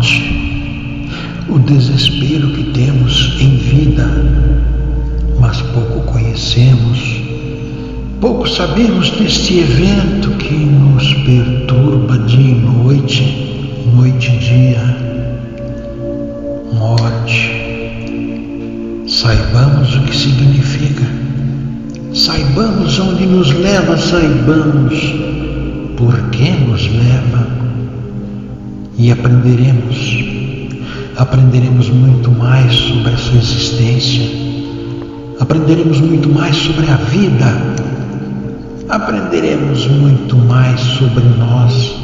morte, o desespero que temos em vida, mas pouco conhecemos, pouco sabemos deste evento que nos perturba dia e noite, noite e dia. Morte. Saibamos o que significa, saibamos onde nos leva, saibamos por que nos leva e aprenderemos muito mais sobre essa existência, aprenderemos muito mais sobre a vida, aprenderemos muito mais sobre nós,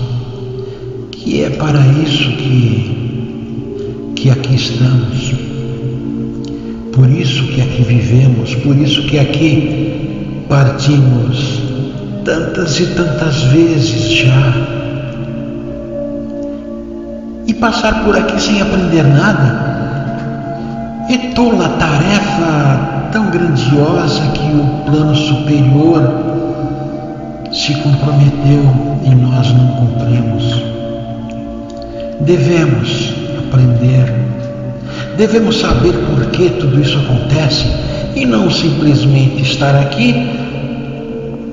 que é para isso que aqui estamos, por isso que aqui vivemos, por isso que aqui partimos tantas e tantas vezes já. E passar por aqui sem aprender nada é tola tarefa tão grandiosa que o plano superior se comprometeu e nós não cumprimos. Devemos aprender, devemos saber por que tudo isso acontece e não simplesmente estar aqui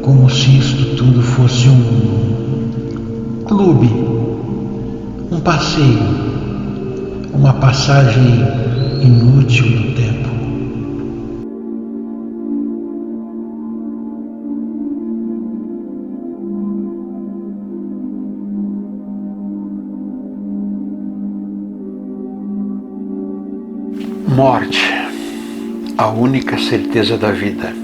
como se isto tudo fosse um clube, um passeio, uma passagem inútil do tempo. Morte, a única certeza da vida.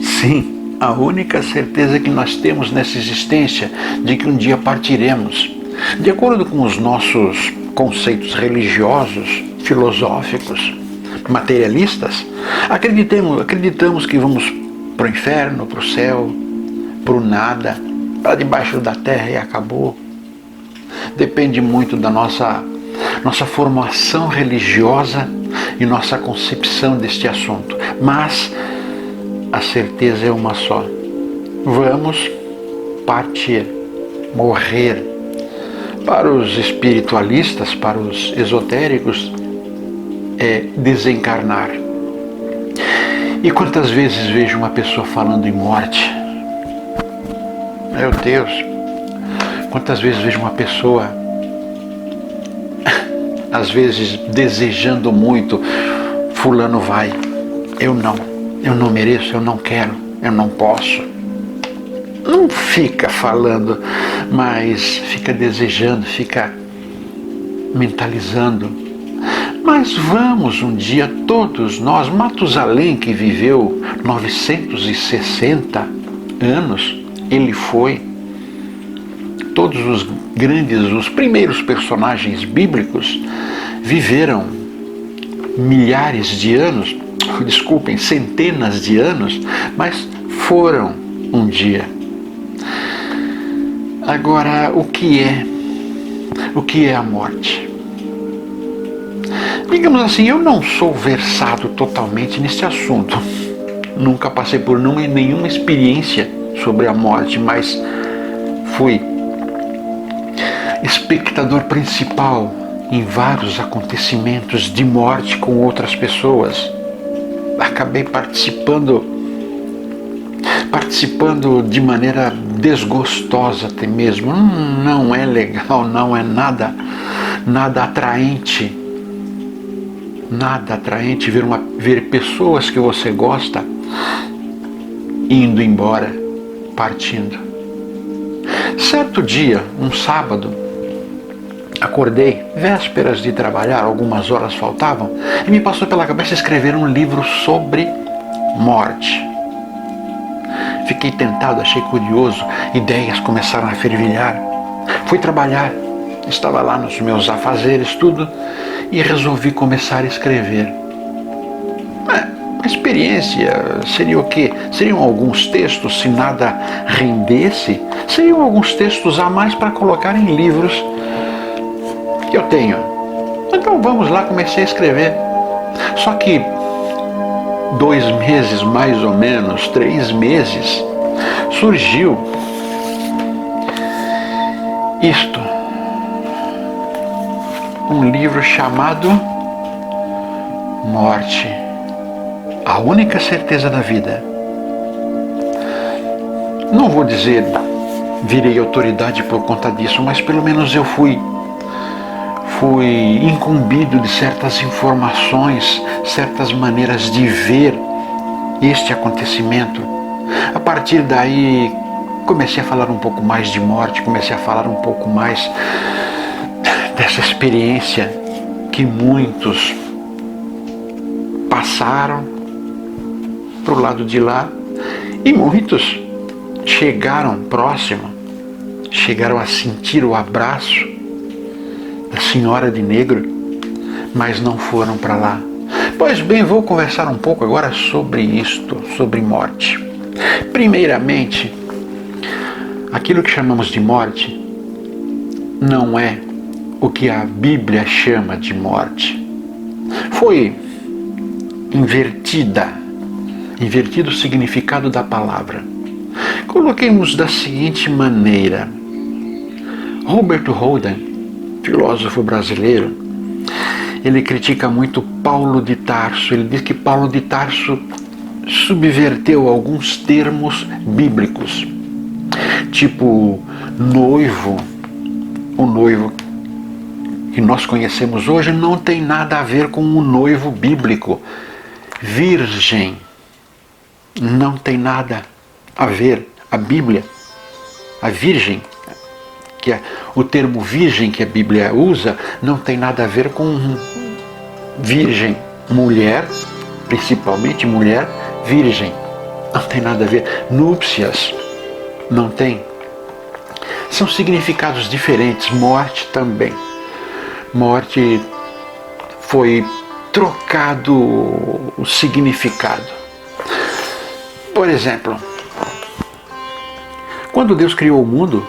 Sim, a única certeza que nós temos nessa existência de que um dia partiremos. De acordo com os nossos conceitos religiosos, filosóficos, materialistas, acreditamos que vamos para o inferno, para o céu, para o nada, para debaixo da terra e acabou. Depende muito da nossa formação religiosa e nossa concepção deste assunto. Mas a certeza é uma só. Vamos partir, morrer. Para os espiritualistas, para os esotéricos, é desencarnar. E quantas vezes vejo uma pessoa falando em morte? Meu Deus! Quantas vezes vejo uma pessoa, às vezes desejando muito, fulano vai, eu não mereço, eu não quero, eu não posso. Não fica falando, mas fica desejando, fica mentalizando. Mas vamos um dia todos nós, Matusalém, que viveu 960 anos, ele foi. Todos os grandes, os primeiros personagens bíblicos viveram milhares de anos, desculpem, centenas de anos, mas foram um dia. Agora, o que é a morte? Digamos assim, eu não sou versado totalmente nesse assunto. Nunca passei por nenhuma experiência sobre a morte, mas fui espectador principal em vários acontecimentos de morte com outras pessoas. Acabei participando de maneira desgostosa até mesmo. Não é legal, não é nada atraente. Nada atraente ver pessoas que você gosta indo embora, partindo. Certo dia, um sábado, acordei, vésperas de trabalhar, algumas horas faltavam, e me passou pela cabeça escrever um livro sobre morte. Fiquei tentado, achei curioso, ideias começaram a fervilhar. Fui trabalhar, estava lá nos meus afazeres, tudo, e resolvi começar a escrever. A experiência seria o quê? Seriam alguns textos, se nada rendesse, seriam alguns textos a mais para colocar em livros que eu tenho. Então vamos lá, comecei a escrever. Só que 2 meses, mais ou menos, 3 meses, surgiu isto. um livro chamado Morte, a única certeza da vida. Não vou dizer virei autoridade por conta disso, mas pelo menos eu fui incumbido de certas informações, certas maneiras de ver este acontecimento. A partir daí comecei a falar um pouco mais de morte, comecei a falar um pouco mais dessa experiência que muitos passaram para o lado de lá e muitos chegaram próximo, chegaram a sentir o abraço da Senhora de Negro, mas não foram para lá. Pois bem, vou conversar um pouco agora sobre isto, sobre morte. Primeiramente, aquilo que chamamos de morte não é o que a Bíblia chama de morte. Foi invertido o significado da palavra. Coloquemos da seguinte maneira: Robert Holden, filósofo brasileiro, ele critica muito Paulo de Tarso. Ele diz que Paulo de Tarso subverteu alguns termos bíblicos, tipo noivo. O noivo que nós conhecemos hoje não tem nada a ver com o noivo bíblico. Virgem não tem nada a ver. A Bíblia, a virgem, que é o termo virgem que a Bíblia usa, não tem nada a ver com virgem, mulher, principalmente mulher virgem. Não tem nada a ver. Núpcias, não tem. São significados diferentes. Morte também. Morte foi trocado o significado. Por exemplo, quando Deus criou o mundo,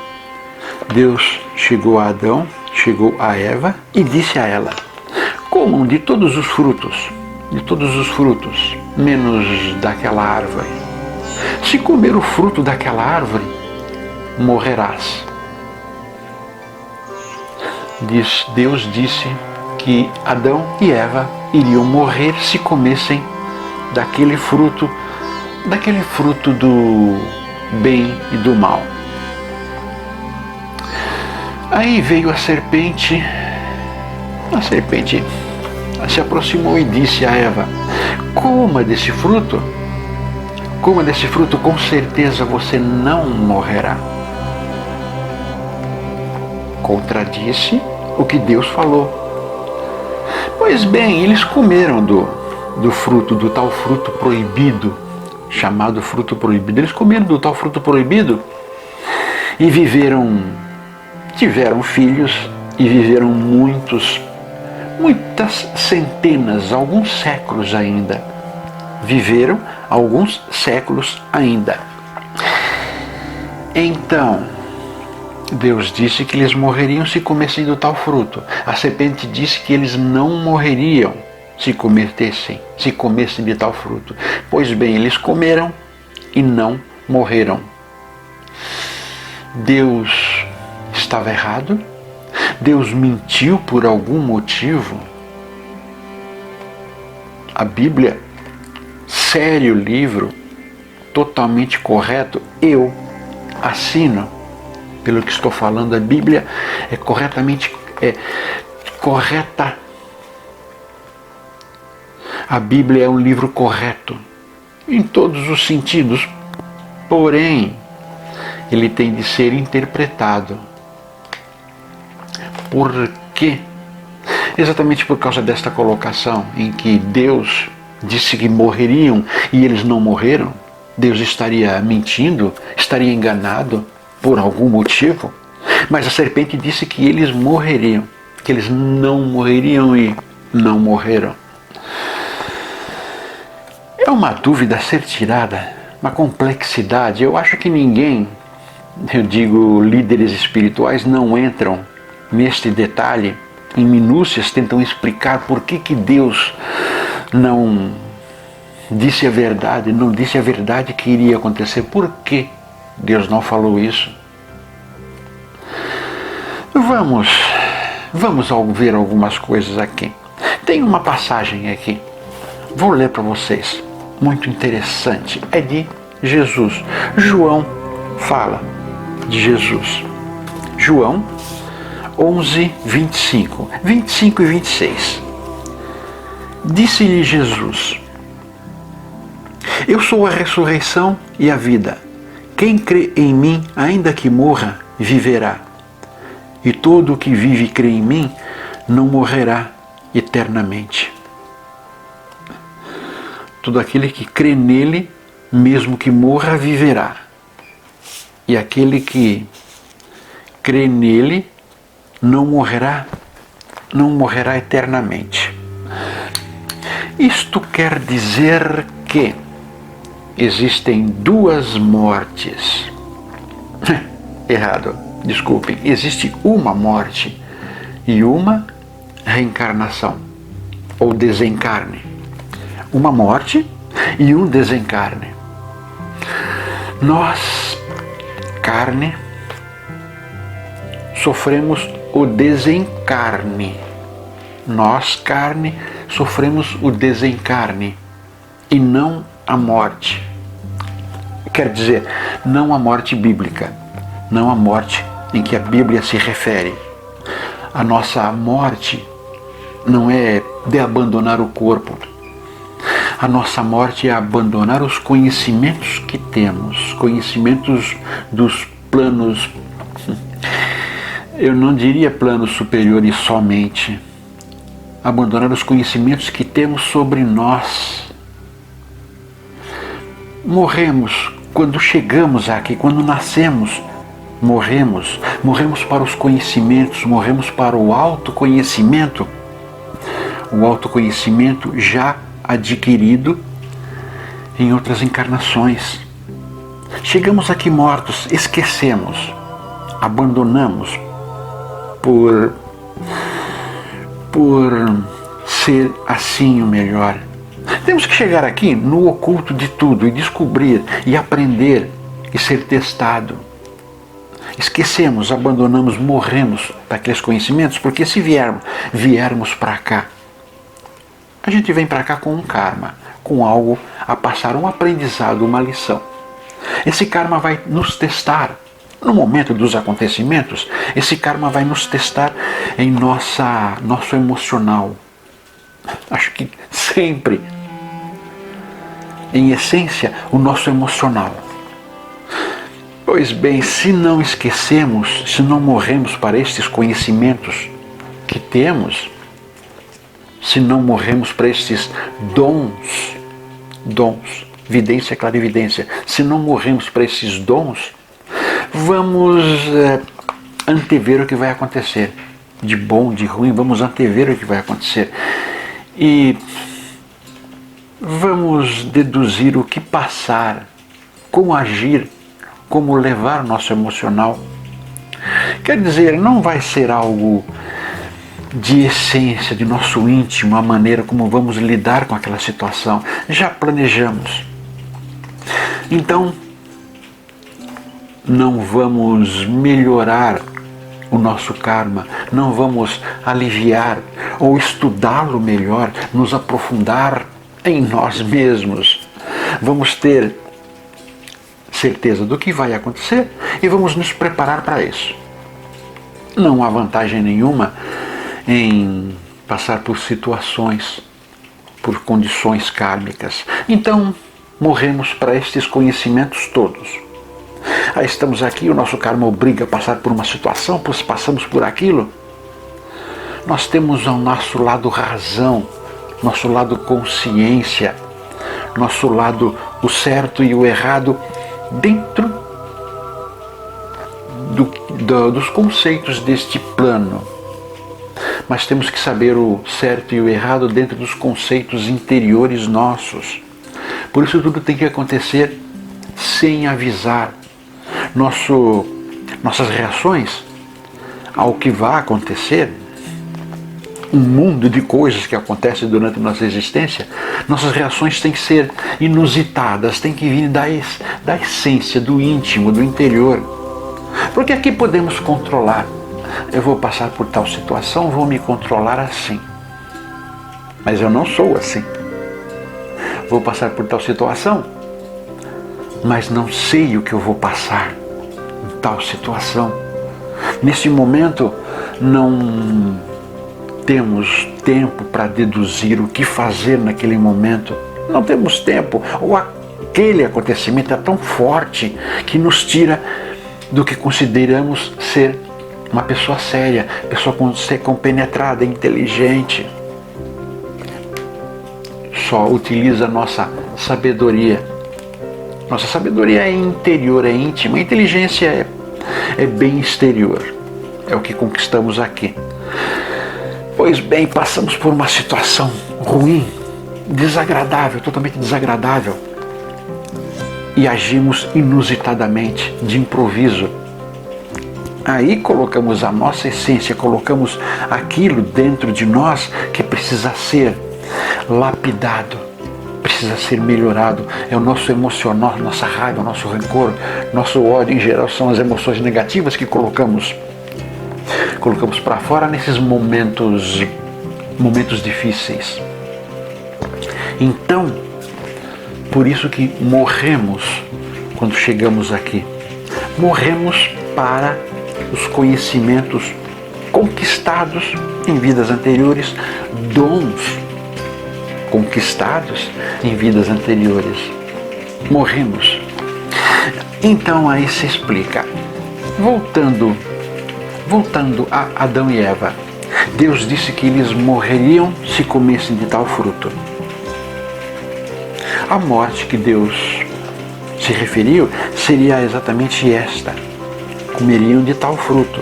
Deus chegou a Adão, chegou a Eva e disse a ela: comam de todos os frutos, menos daquela árvore. Se comer o fruto daquela árvore, morrerás. Deus disse que Adão e Eva iriam morrer se comessem daquele fruto do bem e do mal. Aí veio a serpente se aproximou e disse a Eva: coma desse fruto, com certeza você não morrerá. Contradisse o que Deus falou. Pois bem, eles comeram do fruto, do tal fruto proibido, chamado fruto proibido. Eles comeram do tal fruto proibido e tiveram filhos e viveram muitas centenas, alguns séculos ainda. Viveram alguns séculos ainda. Então, Deus disse que eles morreriam se comessem do tal fruto. A serpente disse que eles não morreriam se comessem de tal fruto. Pois bem, eles comeram e não morreram. Deus estava errado? Deus mentiu por algum motivo? A Bíblia, sério livro, totalmente correto, eu assino pelo que estou falando. A Bíblia é correta. A Bíblia é um livro correto em todos os sentidos, porém ele tem de ser interpretado. Por quê? Exatamente por causa desta colocação em que Deus disse que morreriam e eles não morreram. Deus estaria mentindo, estaria enganado por algum motivo, mas a serpente disse que eles morreriam, que eles não morreriam e não morreram. É uma dúvida a ser tirada, uma complexidade. Eu acho que ninguém, eu digo líderes espirituais, não entram neste detalhe, em minúcias, tentam explicar por que Deus não disse a verdade, não disse a verdade que iria acontecer. Por que Deus não falou isso? Vamos ver algumas coisas aqui. Tem uma passagem aqui, vou ler para vocês, muito interessante, é de Jesus. João fala de Jesus. João 11, 25 e 26. Disse-lhe Jesus: eu sou a ressurreição e a vida. Quem crê em mim, ainda que morra, viverá. E todo o que vive e crê em mim, não morrerá eternamente. Todo aquele que crê nele, mesmo que morra, viverá. E aquele que crê nele, não morrerá eternamente. Isto quer dizer que existem duas mortes. Errado, desculpem. Existe uma morte e uma reencarnação, ou desencarne. Uma morte e um desencarne. Nós, carne, sofremos o desencarne. Nós, carne, sofremos o desencarne e não a morte. Quer dizer, não a morte bíblica, não a morte em que a Bíblia se refere. A nossa morte não é de abandonar o corpo. A nossa morte é abandonar os conhecimentos que temos, conhecimentos dos planos, eu não diria planos superiores somente, abandonar os conhecimentos que temos sobre nós. Morremos quando chegamos aqui, quando nascemos, morremos para os conhecimentos, morremos para o autoconhecimento já adquirido em outras encarnações. Chegamos aqui mortos, esquecemos, abandonamos por ser assim o melhor. Temos que chegar aqui no oculto de tudo e descobrir e aprender e ser testado. Esquecemos, abandonamos, morremos para aqueles conhecimentos, porque se viermos para cá, a gente vem para cá com um karma, com algo a passar, um aprendizado, uma lição. Esse karma vai nos testar. No momento dos acontecimentos, esse karma vai nos testar em nosso emocional. Acho que sempre, em essência, o nosso emocional. Pois bem, se não esquecemos, se não morremos para estes conhecimentos que temos, se não morremos para estes dons, vidência, clarividência, se não morremos para esses dons, vamos antever o que vai acontecer. De bom, de ruim, vamos antever o que vai acontecer. E vamos deduzir o que passar, como agir, como levar o nosso emocional. Quer dizer, não vai ser algo de essência, de nosso íntimo, a maneira como vamos lidar com aquela situação. Já planejamos. Então, não vamos melhorar o nosso karma, não vamos aliviar ou estudá-lo melhor, nos aprofundar em nós mesmos. Vamos ter certeza do que vai acontecer e vamos nos preparar para isso. Não há vantagem nenhuma em passar por situações, por condições kármicas. Então, morremos para estes conhecimentos todos. Aí estamos aqui, o nosso karma obriga a passar por uma situação, pois passamos por aquilo. Nós temos ao nosso lado razão, nosso lado consciência, nosso lado o certo e o errado dentro dos conceitos deste plano. Mas temos que saber o certo e o errado dentro dos conceitos interiores nossos. Por isso tudo tem que acontecer sem avisar. Nossas reações ao que vai acontecer, um mundo de coisas que acontecem durante nossa existência, nossas reações têm que ser inusitadas, têm que vir da essência, do íntimo, do interior. Porque aqui podemos controlar. eu vou passar por tal situação, vou me controlar assim. Mas eu não sou assim. Vou passar por tal situação, mas não sei o que eu vou passar em tal situação. Nesse momento, não temos tempo para deduzir o que fazer naquele momento. Não temos tempo. Ou aquele acontecimento é tão forte que nos tira do que consideramos ser uma pessoa séria, pessoa compenetrada, inteligente. Só utiliza a nossa sabedoria. Nossa sabedoria é interior, é íntima. A inteligência é bem exterior. É o que conquistamos aqui. Pois bem, passamos por uma situação ruim, desagradável, totalmente desagradável. E agimos inusitadamente, de improviso. Aí colocamos a nossa essência, colocamos aquilo dentro de nós que precisa ser lapidado, precisa ser melhorado. É o nosso emocional, nossa raiva, nosso rancor, nosso ódio em geral, são as emoções negativas que colocamos para fora nesses momentos difíceis. Então, por isso que morremos quando chegamos aqui. Morremos para os conhecimentos conquistados em vidas anteriores, dons conquistados em vidas anteriores. Morremos. Então aí se explica. Voltando a Adão e Eva, Deus disse que eles morreriam se comessem de tal fruto. A morte que Deus se referiu seria exatamente esta: comeriam de tal fruto,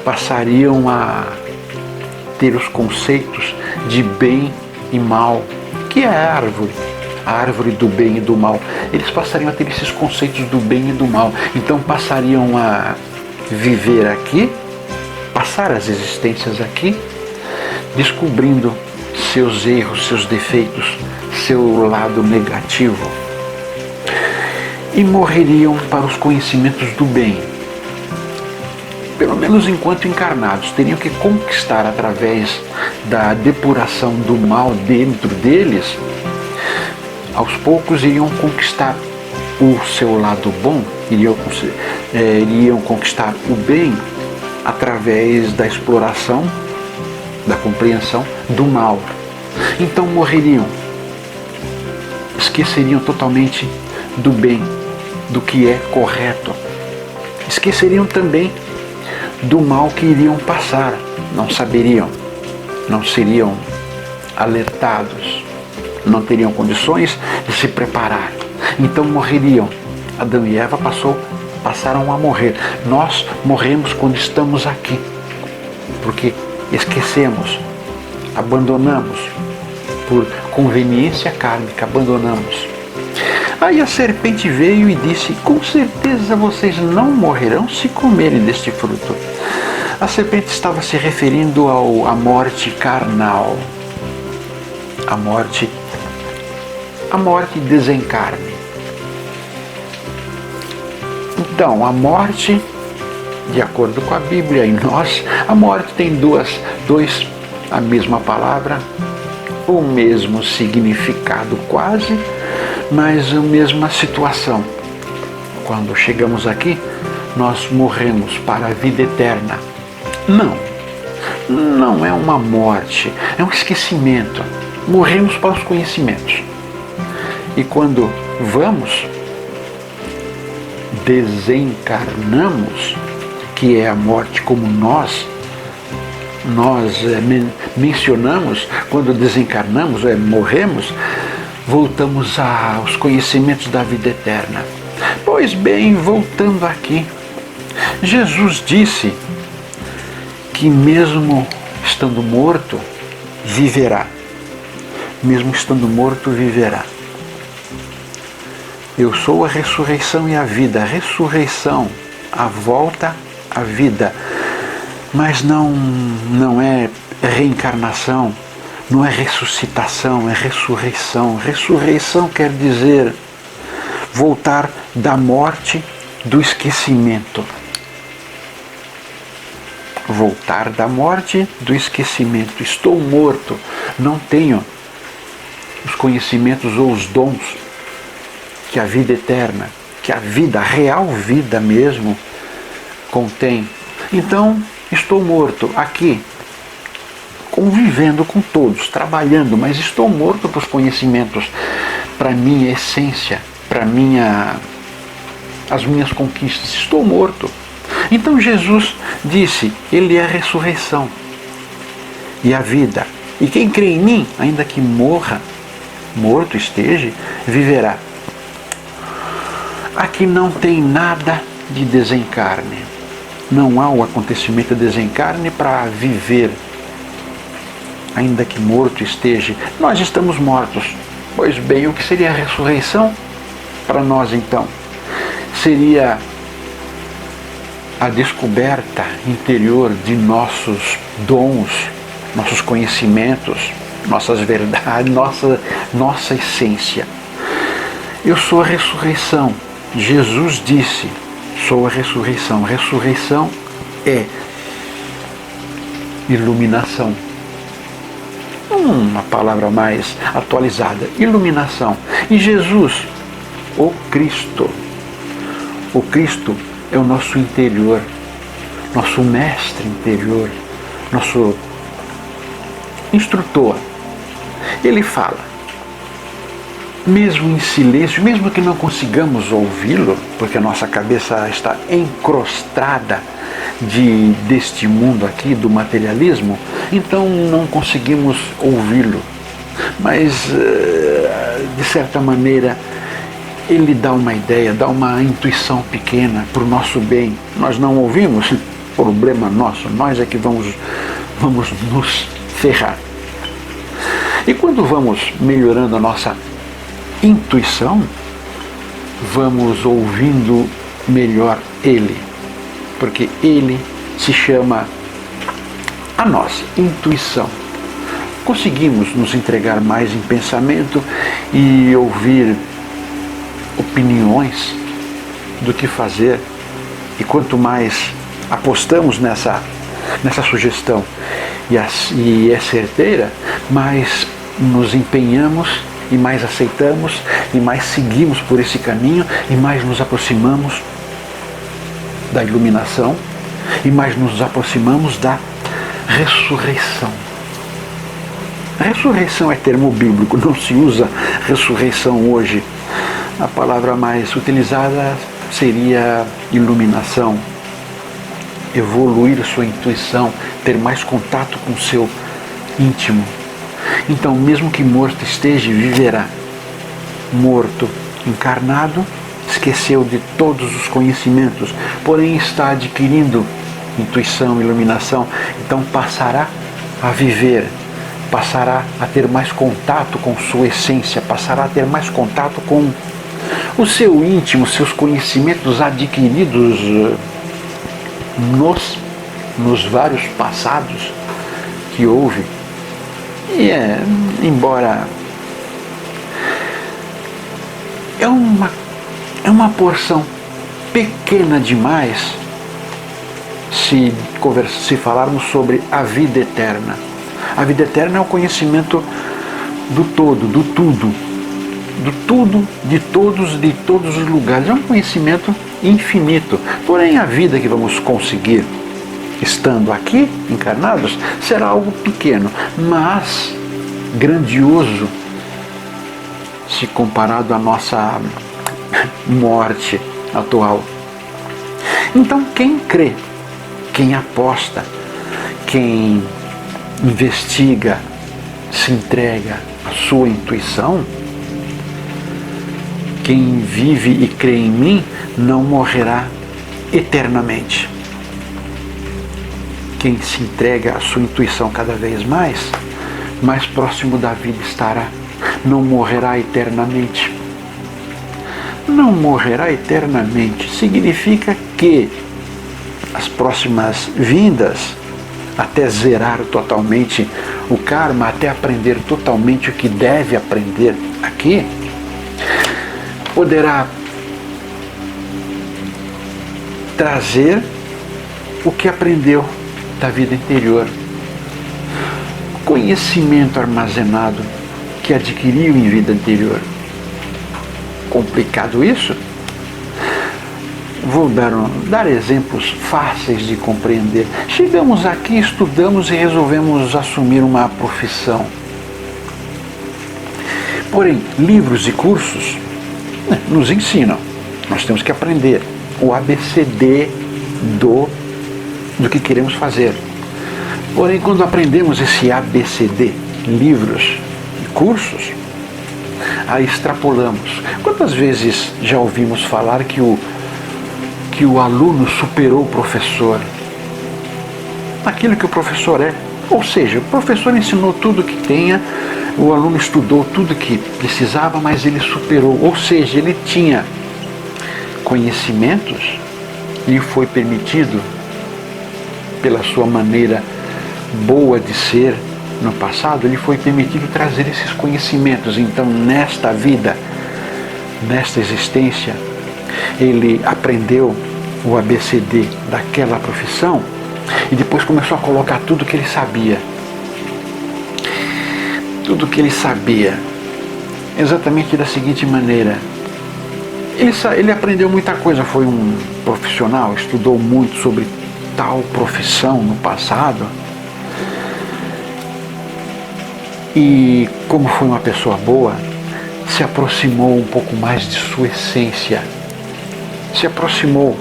passariam a ter os conceitos de bem e mal, que é a árvore do bem e do mal. Eles passariam a ter esses conceitos do bem e do mal, então passariam a viver aqui, passar as existências aqui, descobrindo seus erros, seus defeitos, seu lado negativo, e morreriam para os conhecimentos do bem. Pelo menos enquanto encarnados, teriam que conquistar através da depuração do mal dentro deles. Aos poucos iriam conquistar o seu lado bom, iriam conquistar o bem através da exploração, da compreensão do mal. Então morreriam, esqueceriam totalmente do bem, do que é correto. Esqueceriam também do mal que iriam passar, não saberiam, não seriam alertados, não teriam condições de se preparar. Então morreriam. Adão e Eva passaram a morrer. Nós morremos quando estamos aqui, porque esquecemos, abandonamos, por conveniência kármica, abandonamos. Aí a serpente veio e disse: com certeza vocês não morrerão se comerem deste fruto. A serpente estava se referindo à morte carnal, a morte desencarne. Então, a morte, de acordo com a Bíblia e nós, a morte tem a mesma palavra, o mesmo significado quase, mas a mesma situação. Quando chegamos aqui, nós morremos para a vida eterna. Não é uma morte, é um esquecimento. Morremos para os conhecimentos. E quando desencarnamos, que é a morte como nós mencionamos, quando desencarnamos, morremos, voltamos aos conhecimentos da vida eterna. Pois bem, voltando aqui, Jesus disse que mesmo estando morto, viverá. Mesmo estando morto, viverá. Eu sou a ressurreição e a vida. A ressurreição, a volta à vida. Mas não é reencarnação, não é ressuscitação, é ressurreição. Ressurreição quer dizer voltar da morte, do esquecimento. voltar da morte, do esquecimento. Estou morto, não tenho os conhecimentos ou os dons que a vida eterna, que a vida, a real vida mesmo, contém. Então, estou morto aqui, convivendo com todos, trabalhando, mas estou morto para os conhecimentos, para a minha essência, para as minhas conquistas. Estou morto. Então Jesus disse, Ele é a ressurreição e a vida. E quem crê em mim, ainda que morra, morto esteja, viverá. Aqui não tem nada de desencarne. Não há o acontecimento de desencarne para viver. Ainda que morto esteja, nós estamos mortos. Pois bem, o que seria a ressurreição para nós então? Seria a descoberta interior de nossos dons, nossos conhecimentos, nossas verdades, nossa essência. Eu sou a ressurreição. Jesus disse, sou a ressurreição. Ressurreição é iluminação. Uma palavra mais atualizada, iluminação. E Jesus, o Cristo é o nosso interior, nosso mestre interior, nosso instrutor. Ele fala, mesmo em silêncio, mesmo que não consigamos ouvi-lo, porque a nossa cabeça está encrostada deste mundo aqui, do materialismo, então não conseguimos ouvi-lo. Mas, de certa maneira, ele dá uma ideia, dá uma intuição pequena para o nosso bem. Nós não ouvimos, problema nosso, nós é que vamos nos ferrar. E quando vamos melhorando a nossa intuição, vamos ouvindo melhor Ele, porque Ele se chama a nossa intuição. Conseguimos nos entregar mais em pensamento e ouvir opiniões do que fazer, e quanto mais apostamos nessa sugestão e é certeira, mais nos empenhamos e mais aceitamos e mais seguimos por esse caminho e mais nos aproximamos da iluminação e mais nos aproximamos da ressurreição. Ressurreição é termo bíblico, não se usa ressurreição hoje. A palavra mais utilizada seria iluminação, evoluir sua intuição, ter mais contato com o seu íntimo. Então, mesmo que morto esteja, viverá. Morto, encarnado, esqueceu de todos os conhecimentos, porém está adquirindo intuição, iluminação, então passará a viver, passará a ter mais contato com sua essência, passará a ter mais contato com o seu íntimo, seus conhecimentos adquiridos nos vários passados que houve. E embora é uma porção pequena demais se falarmos sobre a vida eterna. A vida eterna é o conhecimento do todo, do tudo, de todos os lugares. É um conhecimento infinito. Porém, a vida que vamos conseguir estando aqui, encarnados, será algo pequeno, mas grandioso se comparado à nossa morte atual. Então, quem crê, quem aposta, quem investiga, se entrega à sua intuição, quem vive e crê em mim, não morrerá eternamente. Quem se entrega à sua intuição cada vez mais próximo da vida estará. Não morrerá eternamente. Não morrerá eternamente significa que as próximas vindas, até zerar totalmente o karma, até aprender totalmente o que deve aprender aqui, poderá trazer o que aprendeu da vida interior. Conhecimento armazenado que adquiriu em vida anterior. Complicado isso? Vou dar exemplos fáceis de compreender. Chegamos aqui, estudamos e resolvemos assumir uma profissão. Porém, livros e cursos nos ensinam. Nós temos que aprender o ABCD do que queremos fazer. Porém, quando aprendemos esse ABCD, livros e cursos, aí extrapolamos. Quantas vezes já ouvimos falar que o aluno superou o professor? Aquilo que o professor é. Ou seja, o professor ensinou tudo que tinha, o aluno estudou tudo que precisava, mas ele superou. Ou seja, ele tinha conhecimentos e foi permitido, pela sua maneira boa de ser no passado, ele foi permitido trazer esses conhecimentos. Então, nesta vida, nesta existência, ele aprendeu o ABCD daquela profissão e depois começou a colocar tudo que ele sabia. Tudo que ele sabia. Exatamente da seguinte maneira. Ele aprendeu muita coisa, foi um profissional, estudou muito sobre tal profissão no passado. E como foi uma pessoa boa, se aproximou um pouco mais de sua essência. Se aproximou,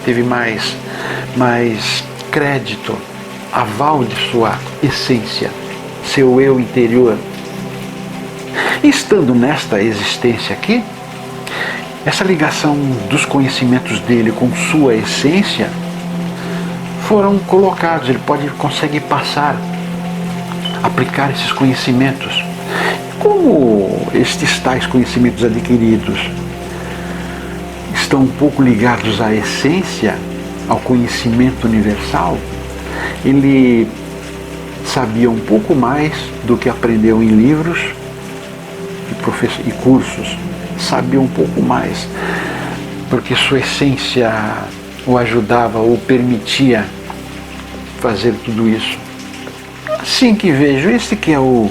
teve mais crédito, aval de sua essência, seu eu interior. E estando nesta existência aqui, essa ligação dos conhecimentos dele com sua essência foram colocados. Ele consegue passar, aplicar esses conhecimentos. Como estes tais conhecimentos adquiridos estão um pouco ligados à essência, ao conhecimento universal, ele sabia um pouco mais do que aprendeu em livros e cursos. Sabia um pouco mais, porque sua essência o ajudava, ou permitia fazer tudo isso. Assim que vejo, esse que é o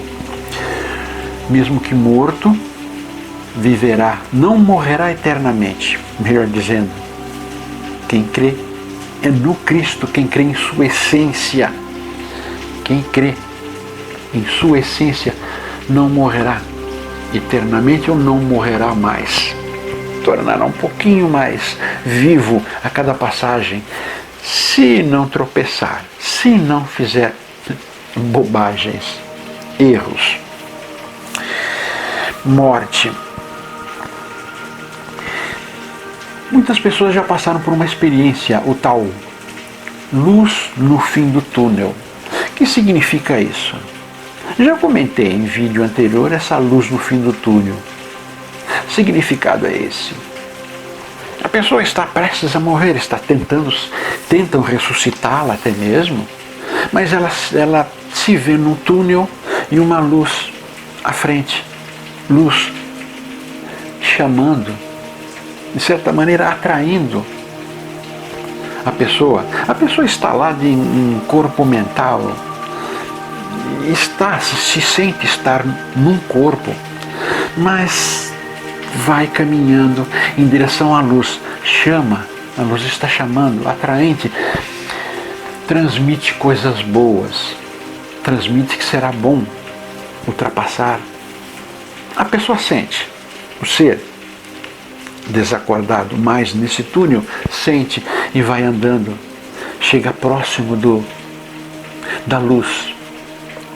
mesmo que morto, viverá, não morrerá eternamente. Melhor dizendo, quem crê é no Cristo, quem crê em sua essência. Quem crê em sua essência não morrerá eternamente, ou não morrerá mais. Tornará um pouquinho mais vivo a cada passagem, se não tropeçar, se não fizer bobagens, erros. Morte. Muitas pessoas já passaram por uma experiência, o tal luz no fim do túnel. O que significa isso? Já comentei em vídeo anterior essa luz no fim do túnel. O significado é esse. A pessoa está prestes a morrer, tentam ressuscitá-la até mesmo, mas ela se vê num túnel e uma luz à frente. Luz chamando, de certa maneira atraindo a pessoa. A pessoa está lá em corpo mental, se sente estar num corpo, mas vai caminhando em direção à luz. Chama, a luz está chamando, atraente, transmite coisas boas, transmite que será bom ultrapassar. A pessoa sente, o ser desacordado, mas nesse túnel sente e vai andando, chega próximo da luz,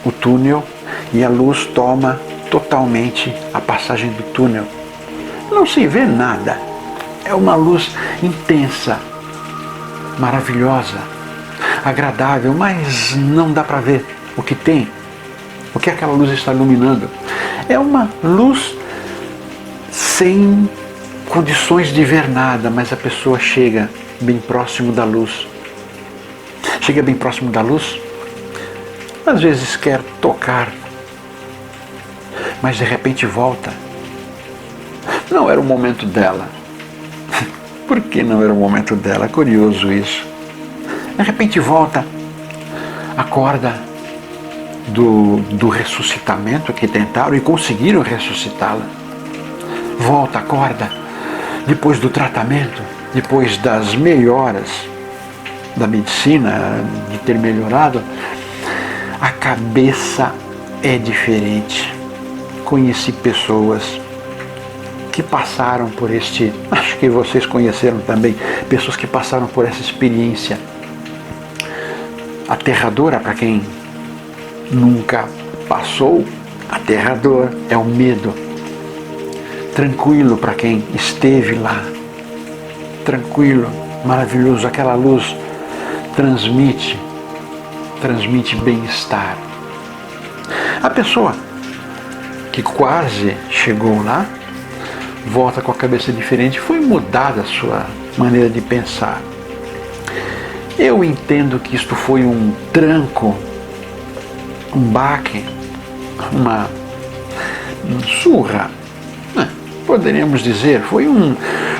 o túnel, e a luz toma totalmente a passagem do túnel. Não se vê nada, é uma luz intensa, maravilhosa, agradável, mas não dá para ver o que tem, o que aquela luz está iluminando. É uma luz sem condições de ver nada, mas a pessoa chega bem próximo da luz. Chega bem próximo da luz, às vezes quer tocar, mas de repente volta. Não era o momento dela. Por que não era o momento dela? Curioso isso. De repente volta, acorda do ressuscitamento que tentaram e conseguiram ressuscitá-la. Volta, acorda, depois do tratamento, depois das melhoras da medicina, de ter melhorado, a cabeça é diferente. Conheci pessoas que passaram por acho que vocês conheceram também, pessoas que passaram por essa experiência aterradora. Para quem nunca passou, aterrador é o medo. Tranquilo para quem esteve lá, tranquilo, maravilhoso. Aquela luz transmite bem-estar. A pessoa que quase chegou lá volta com a cabeça diferente, foi mudada a sua maneira de pensar. Eu entendo que isto foi um tranco, um baque, uma surra, poderíamos dizer. Foi um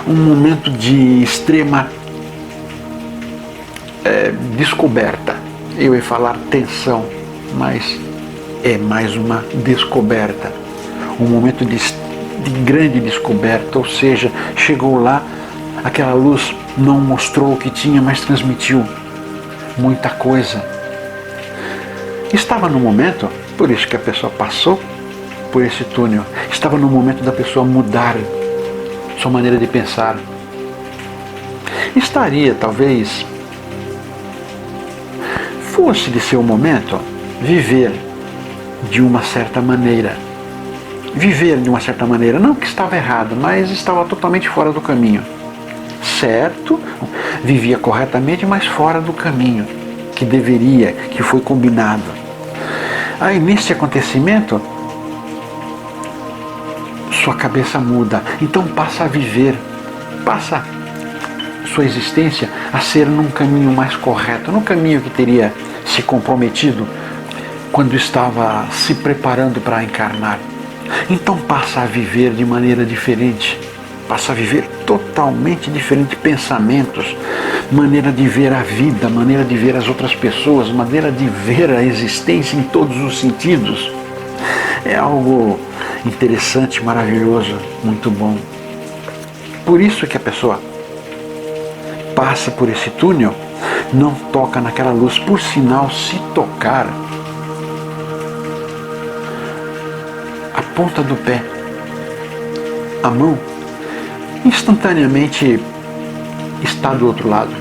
momento de extrema descoberta. Eu ia falar tensão, mas é mais uma descoberta. Um momento de grande descoberta, ou seja, chegou lá, aquela luz não mostrou o que tinha, mas transmitiu muita coisa. Estava no momento, por isso que a pessoa passou por esse túnel, estava no momento da pessoa mudar sua maneira de pensar. Estaria, talvez, fosse de seu momento, viver de uma certa maneira. Viver de uma certa maneira, não que estava errado, mas estava totalmente fora do caminho. Certo, vivia corretamente, mas fora do caminho que deveria, que foi combinado. Aí nesse acontecimento, sua cabeça muda, então passa a viver, passa sua existência a ser num caminho mais correto, num caminho que teria se comprometido quando estava se preparando para encarnar. Então passa a viver de maneira diferente, passa a viver totalmente diferente, pensamentos, maneira de ver a vida, maneira de ver as outras pessoas, maneira de ver a existência em todos os sentidos. É algo interessante, maravilhoso, muito bom. Por isso que a pessoa passa por esse túnel, não toca naquela luz. Por sinal, se tocar, a ponta do pé, a mão, instantaneamente está do outro lado.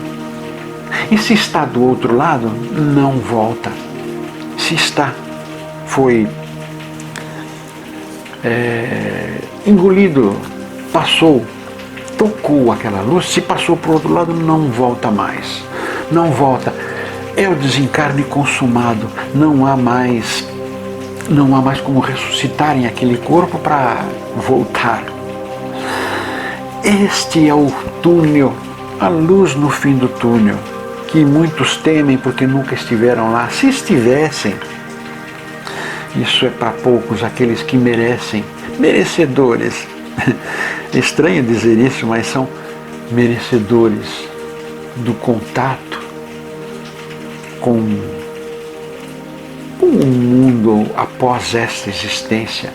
E se está do outro lado, não volta. Se está, foi engolido, passou, tocou aquela luz, se passou para o outro lado, não volta mais. Não volta. É o desencarne consumado. Não há mais como ressuscitarem aquele corpo para voltar. Este é o túnel, a luz no fim do túnel, que muitos temem porque nunca estiveram lá. Se estivessem, isso é para poucos, aqueles que merecem, merecedores. É estranho dizer isso, mas são merecedores do contato com o mundo após esta existência.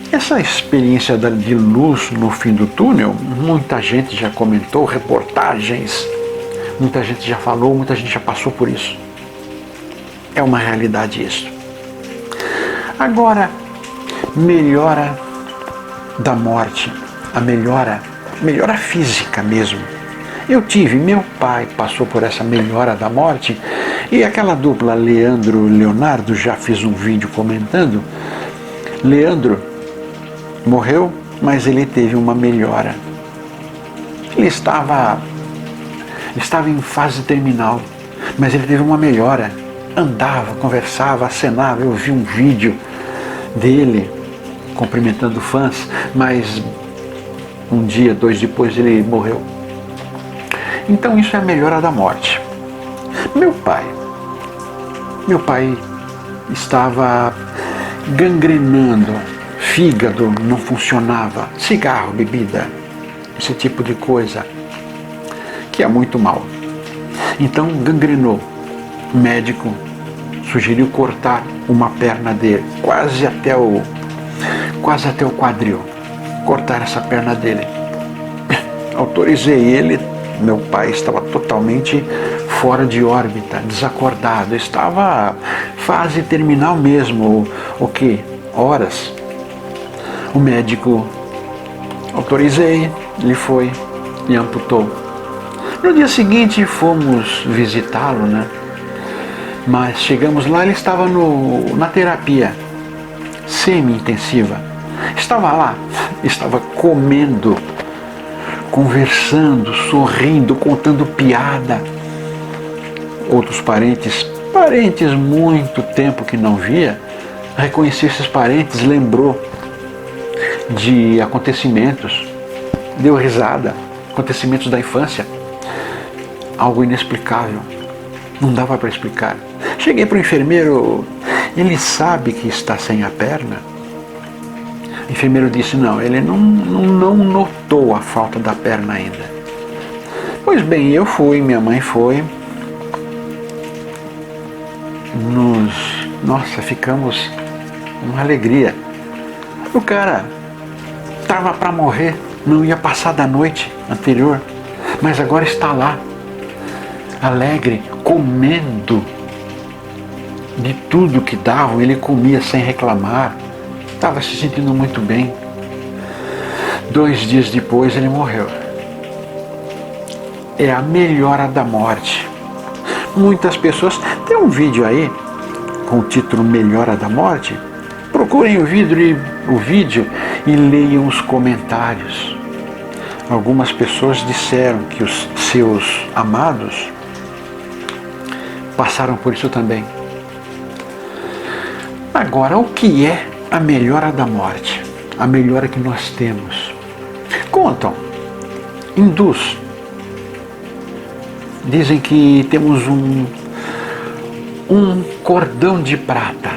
Essa experiência de luz no fim do túnel, muita gente já comentou, reportagens, muita gente já falou, muita gente já passou por isso. É uma realidade isso. Agora, melhora da morte, a melhora física mesmo. Meu pai passou por essa melhora da morte, e aquela dupla Leandro-Leonardo, já fiz um vídeo comentando. Leandro morreu, mas ele teve uma melhora. Ele estava em fase terminal, mas ele teve uma melhora. Andava, conversava, acenava. Eu vi um vídeo dele cumprimentando fãs, mas um dia, 2 depois ele morreu. Então isso é a melhora da morte. Meu pai estava gangrenando, fígado não funcionava, cigarro, bebida, esse tipo de coisa, que é muito mal. Então gangrenou, O médico sugeriu cortar uma perna dele, quase até o quadril, cortar essa perna dele. Autorizei ele. Meu pai estava totalmente fora de órbita, desacordado, estava fase terminal mesmo, o que? Horas. O médico, autorizei, ele foi e amputou. No dia seguinte fomos visitá-lo, né? Mas chegamos lá, ele estava na terapia semi-intensiva. Estava lá, estava comendo, conversando, sorrindo, contando piada. Outros parentes muito tempo que não via, reconheceu esses parentes, lembrou de acontecimentos, deu risada, acontecimentos da infância, algo inexplicável, não dava para explicar. Cheguei para o enfermeiro, ele sabe que está sem a perna? O enfermeiro disse, não, ele não notou a falta da perna ainda. Pois bem, eu fui, minha mãe foi, nossa, ficamos uma alegria. O cara estava para morrer, não ia passar da noite anterior, mas agora está lá, alegre, comendo de tudo que davam, ele comia sem reclamar, estava se sentindo muito bem. 2 dias depois ele morreu. É a melhora da morte. Muitas pessoas, tem um vídeo aí com o título Melhora da Morte, procurem o vídeo e leiam os comentários. Algumas pessoas disseram que os seus amados passaram por isso também. Agora, o que é a melhora da morte? A melhora que nós temos. Contam, hindus, dizem que temos um cordão de prata.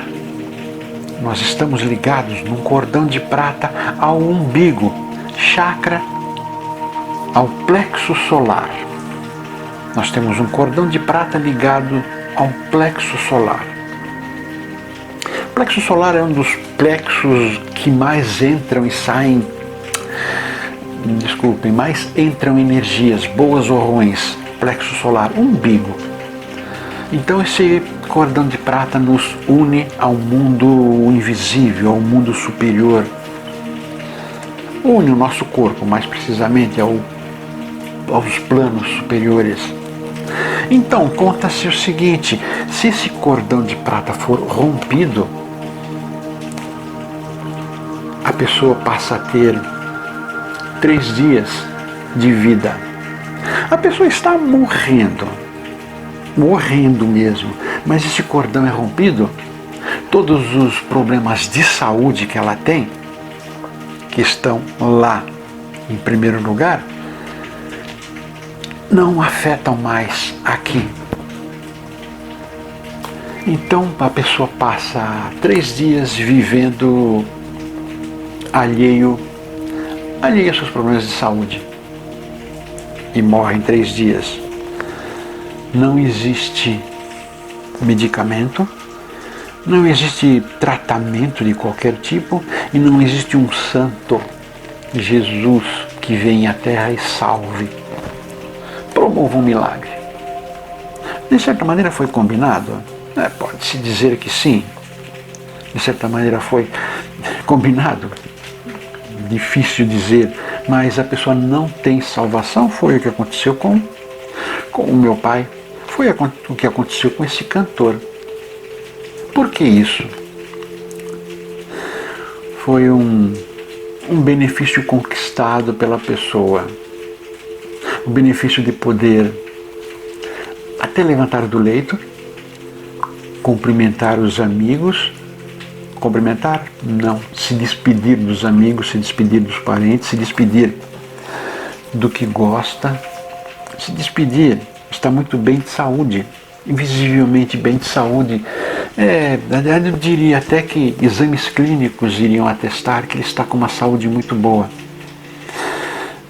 Nós estamos ligados num cordão de prata ao umbigo, chakra, ao plexo solar. Nós temos um cordão de prata ligado ao plexo solar. O plexo solar é um dos plexos que mais entram e saem, mais entram energias, boas ou ruins. Plexo solar, umbigo. Então esse cordão de prata nos une ao mundo invisível, ao mundo superior. Une o nosso corpo, mais precisamente, aos planos superiores. Então, conta-se o seguinte, se esse cordão de prata for rompido, a pessoa passa a ter 3 dias de vida. A pessoa está morrendo mesmo, mas esse cordão é rompido, todos os problemas de saúde que ela tem, que estão lá em primeiro lugar, não afetam mais aqui. Então a pessoa passa 3 dias vivendo alheio aos seus problemas de saúde e morre em 3 dias. Não existe medicamento, não existe tratamento de qualquer tipo e não existe um santo, Jesus, que vem à Terra e salve, promova um milagre. De certa maneira foi combinado? Pode-se dizer que sim. De certa maneira foi combinado. Difícil dizer, mas a pessoa não tem salvação. Foi o que aconteceu com o meu pai. Foi o que aconteceu com esse cantor. Por que isso? Foi um benefício conquistado pela pessoa. O benefício de poder até levantar do leito, cumprimentar os amigos, cumprimentar? Não, se despedir dos amigos, se despedir dos parentes, se despedir do que gosta, se despedir, está muito bem de saúde, invisivelmente bem de saúde. Eu diria até que exames clínicos iriam atestar que ele está com uma saúde muito boa.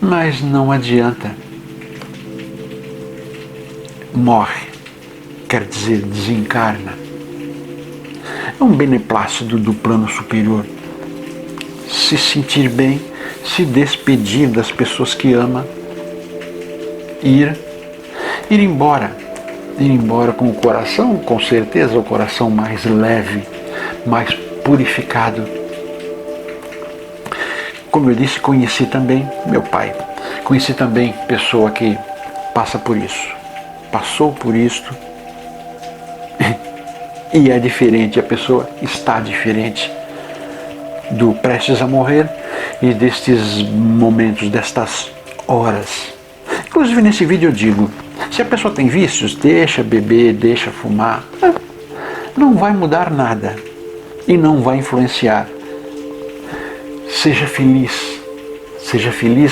Mas não adianta. Morre. quer dizer desencarna. É um beneplácito do plano superior. Se sentir bem, se despedir das pessoas que ama, ir embora. Ir embora com o coração, com certeza, o coração mais leve, mais purificado. Como eu disse, conheci também meu pai. Conheci também pessoa que passa por isso. Passou por isto. E é diferente, a pessoa está diferente do prestes a morrer e destes momentos, destas horas. Inclusive nesse vídeo eu digo, se a pessoa tem vícios, deixa beber, deixa fumar, não vai mudar nada e não vai influenciar. Seja feliz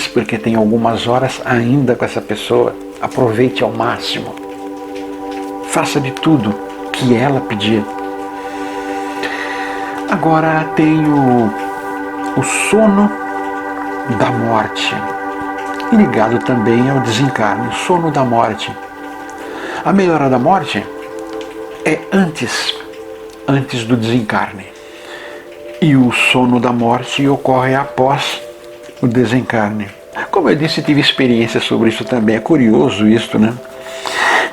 porque tem algumas horas ainda com essa pessoa, aproveite ao máximo, faça de tudo que ela pedir. Agora tenho o sono da morte, ligado também ao desencarne, o sono da morte. A meia hora da morte é antes do desencarne. E o sono da morte ocorre após o desencarne. Como eu disse, tive experiência sobre isso também. É curioso isso, né?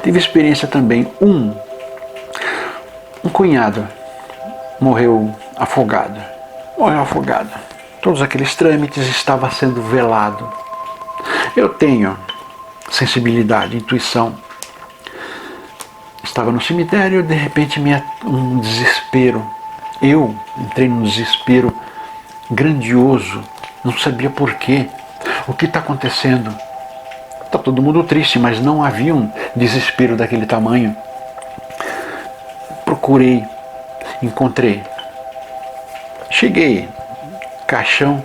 Tive experiência também. Um cunhado morreu afogado. Todos aqueles trâmites, estava sendo velado. Eu tenho sensibilidade, intuição. Estava no cemitério, de repente um desespero. Eu entrei num desespero grandioso, não sabia porquê. O que está acontecendo? Está todo mundo triste, mas não havia um desespero daquele tamanho. Procurei, encontrei. Cheguei, caixão,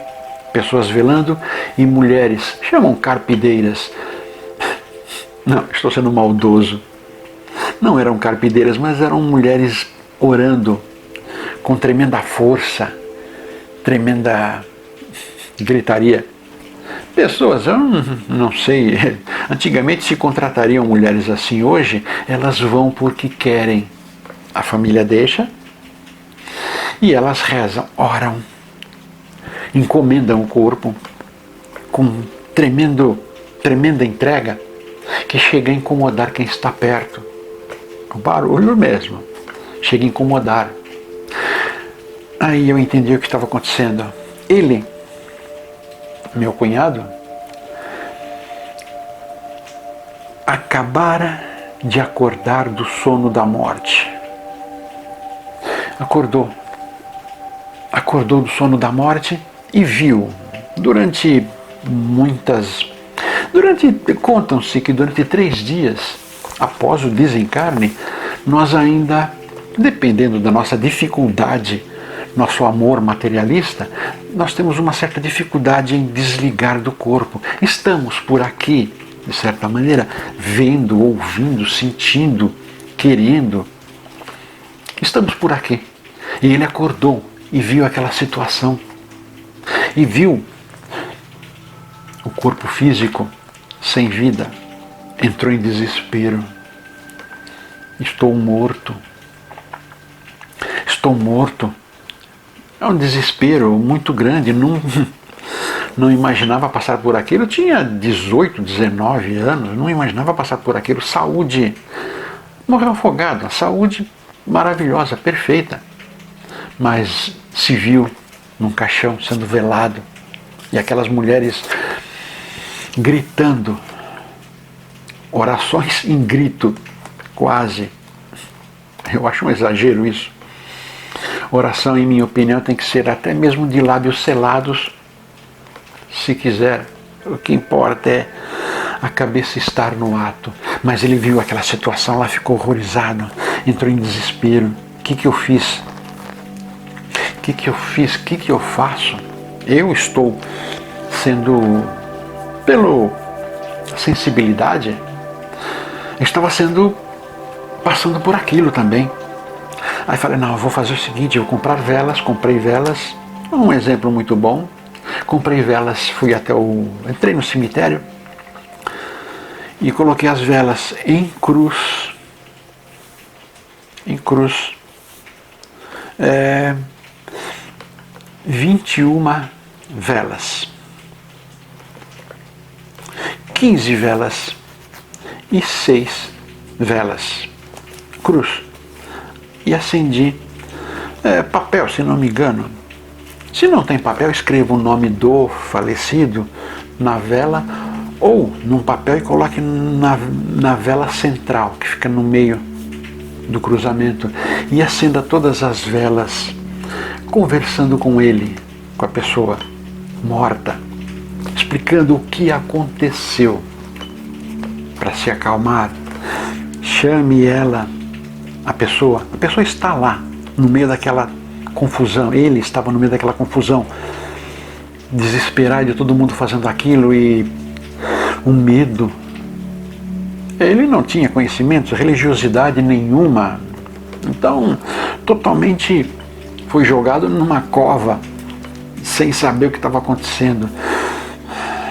pessoas velando e mulheres, chamam carpideiras. Não, estou sendo maldoso. Não eram carpideiras, mas eram mulheres orando com tremenda força, tremenda gritaria. Pessoas, eu não sei, antigamente se contratariam mulheres assim, hoje elas vão porque querem. A família deixa e elas rezam, oram, encomendam o corpo com tremenda entrega que chega a incomodar quem está perto. O barulho mesmo, chega a incomodar. Aí eu entendi o que estava acontecendo. Ele, meu cunhado, acabara de acordar do sono da morte. Acordou do sono da morte e viu, contam-se que durante 3 dias após o desencarne, nós ainda, dependendo da nossa dificuldade, nosso amor materialista, nós temos uma certa dificuldade em desligar do corpo. Estamos por aqui, de certa maneira, vendo, ouvindo, sentindo, querendo. Estamos por aqui. E ele acordou e viu aquela situação. E viu o corpo físico sem vida. Entrou em desespero. Estou morto. É um desespero muito grande. Não imaginava passar por aquilo. Eu tinha 18, 19 anos. Não imaginava passar por aquilo. Saúde. Morreu afogado. A saúde maravilhosa, perfeita. Mas se viu num caixão sendo velado. E aquelas mulheres gritando. Orações em grito. Quase. Eu acho um exagero isso. Oração, em minha opinião, tem que ser até mesmo de lábios selados, se quiser. O que importa é a cabeça estar no ato. Mas ele viu aquela situação lá, ficou horrorizado, entrou em desespero. O que eu fiz? O que eu faço? Eu estou sendo, pela sensibilidade, estava passando por aquilo também. Aí falei, não, eu vou fazer o seguinte, eu vou comprar velas, comprei velas, um exemplo muito bom. Comprei velas, entrei no cemitério e coloquei as velas em cruz em cruz 21 velas, 15 velas e 6 velas, cruz. E acendi papel, se não me engano. Se não tem papel, escreva o nome do falecido na vela ou num papel e coloque na vela central, que fica no meio do cruzamento, e acenda todas as velas, conversando com ele, com a pessoa morta, explicando o que aconteceu, para se acalmar. Chame ela, a pessoa está lá, no meio daquela confusão, ele estava no meio daquela confusão, desesperado, todo mundo fazendo aquilo, e um medo. Ele não tinha conhecimento, religiosidade nenhuma, então totalmente foi jogado numa cova, sem saber o que estava acontecendo.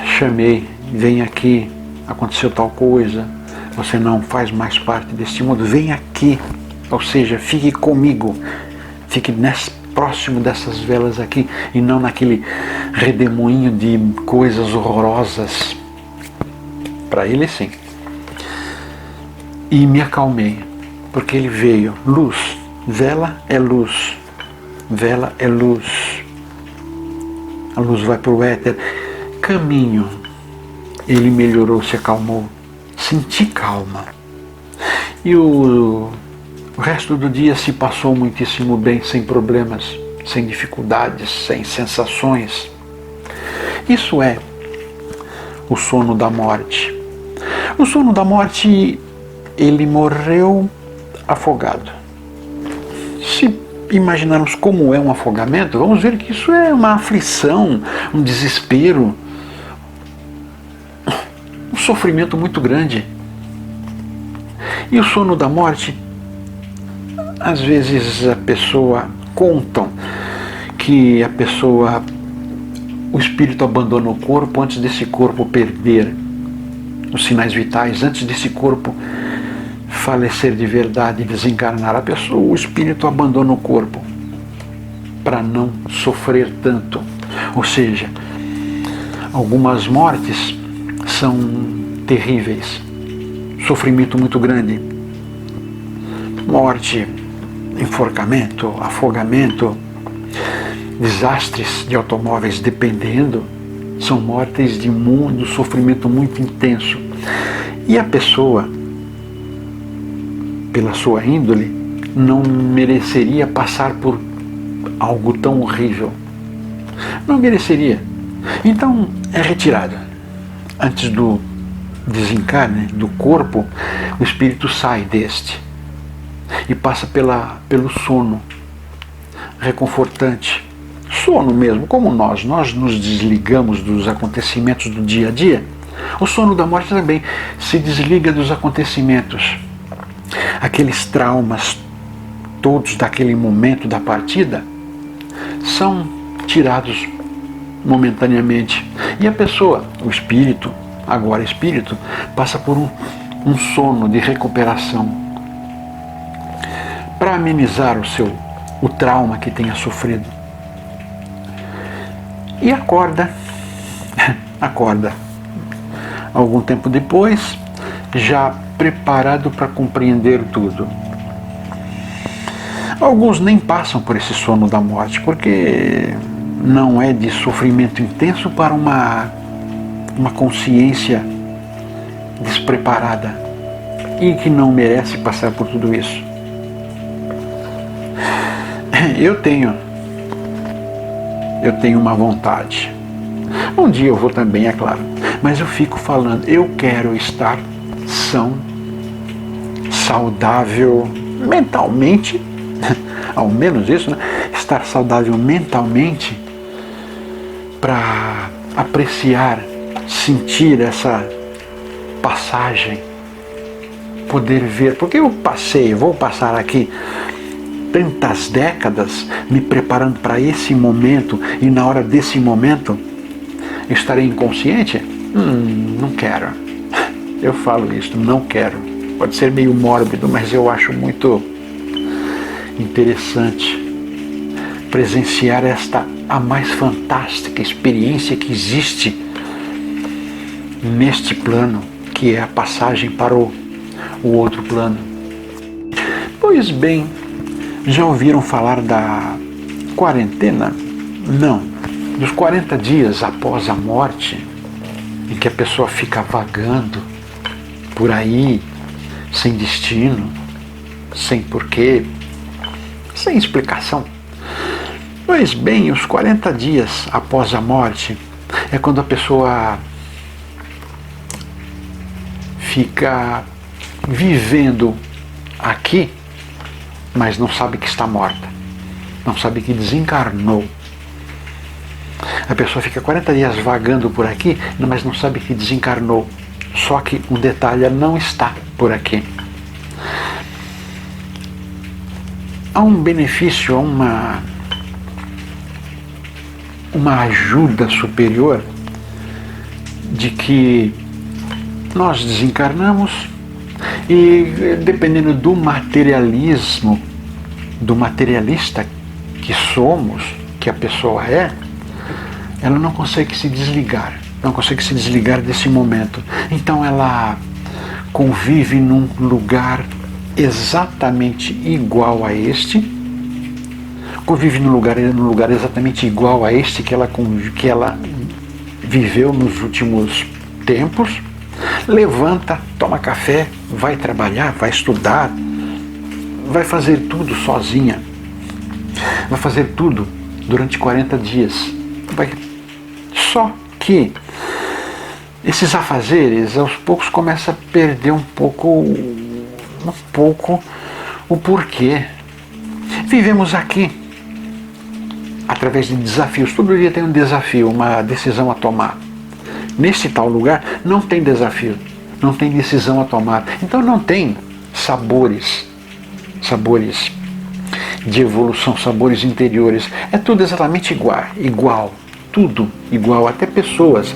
Chamei, vem aqui, aconteceu tal coisa, você não faz mais parte deste mundo, vem aqui, ou seja, fique comigo, fique próximo dessas velas aqui, e não naquele redemoinho de coisas horrorosas. Para ele, sim. E me acalmei, porque ele veio. Luz, vela é luz, vela é luz. A luz vai para o éter. Caminho, ele melhorou, se acalmou. Senti calma. E o resto do dia se passou muitíssimo bem, sem problemas, sem dificuldades, sem sensações. Isso é o sono da morte. O sono da morte, ele morreu afogado. Se imaginarmos como é um afogamento, vamos ver que isso é uma aflição, um desespero, um sofrimento muito grande. E o sono da morte, às vezes a pessoa, contam que a pessoa, o espírito abandona o corpo antes desse corpo perder os sinais vitais, antes desse corpo falecer de verdade e desencarnar. A pessoa, o espírito abandona o corpo para não sofrer tanto. Ou seja, algumas mortes são terríveis, sofrimento muito grande. Morte, enforcamento, afogamento, desastres de automóveis, dependendo, são mortes de sofrimento muito intenso. E a pessoa, pela sua índole, não mereceria passar por algo tão horrível. Não mereceria. Então é retirado. Antes do desencarne do corpo, o espírito sai deste e passa pelo sono reconfortante. Sono mesmo, como nós nos desligamos dos acontecimentos do dia a dia, o sono da morte também se desliga dos acontecimentos. Aqueles traumas todos daquele momento da partida são tirados momentaneamente. E a pessoa, o espírito, agora espírito, passa por um sono de recuperação para amenizar o trauma que tenha sofrido. E acorda algum tempo depois, já preparado para compreender tudo. Alguns nem passam por esse sono da morte, porque não é de sofrimento intenso para uma consciência despreparada e que não merece passar por tudo isso. Eu tenho uma vontade. Um dia eu vou também, é claro. Mas eu fico falando, eu quero estar são, saudável mentalmente, ao menos isso, né? Estar saudável mentalmente para apreciar, sentir essa passagem, poder ver, porque eu vou passar aqui tantas décadas me preparando para esse momento, e na hora desse momento eu estarei inconsciente? Não quero. Eu falo isso, não quero. Pode ser meio mórbido, mas eu acho muito interessante presenciar a mais fantástica experiência que existe neste plano, que é a passagem para o outro plano. Pois bem, já ouviram falar da quarentena? Não. Dos 40 dias após a morte, em que a pessoa fica vagando por aí, sem destino, sem porquê, sem explicação. Pois bem, os 40 dias após a morte é quando a pessoa fica vivendo aqui, mas não sabe que está morta, não sabe que desencarnou. A pessoa fica 40 dias vagando por aqui, mas não sabe que desencarnou. Só que um detalhe, ela não está por aqui. Há um benefício, há uma ajuda superior de que nós desencarnamos e, dependendo do materialismo, do materialista que somos, que a pessoa é, ela não consegue se desligar, desse momento. Então ela convive num lugar exatamente igual a este, convive num lugar exatamente igual a este que ela viveu nos últimos tempos, levanta, toma café, vai trabalhar, vai estudar, vai fazer tudo sozinha, vai fazer tudo durante 40 dias. Só que esses afazeres aos poucos começam a perder um pouco o porquê. Vivemos aqui através de desafios. Todo dia tem um desafio, uma decisão a tomar. Nesse tal lugar não tem desafio, não tem decisão a tomar. Então não tem sabores de evolução, sabores interiores. É tudo exatamente igual. Tudo igual, até pessoas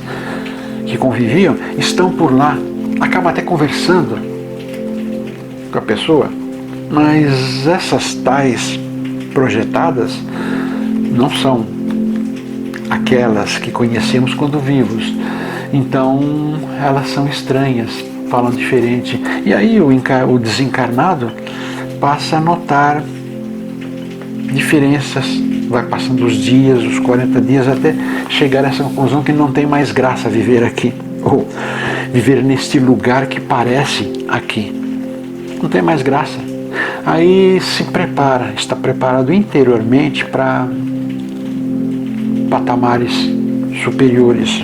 que conviviam estão por lá, acabam até conversando com a pessoa, mas essas tais projetadas não são aquelas que conhecemos quando vivos. Então elas são estranhas, falam diferente, e aí o desencarnado passa a notar diferenças. Vai passando os dias, os 40 dias, até chegar a essa conclusão que não tem mais graça viver aqui, ou viver neste lugar que parece aqui. Não tem mais graça. Aí está preparado interiormente para patamares superiores.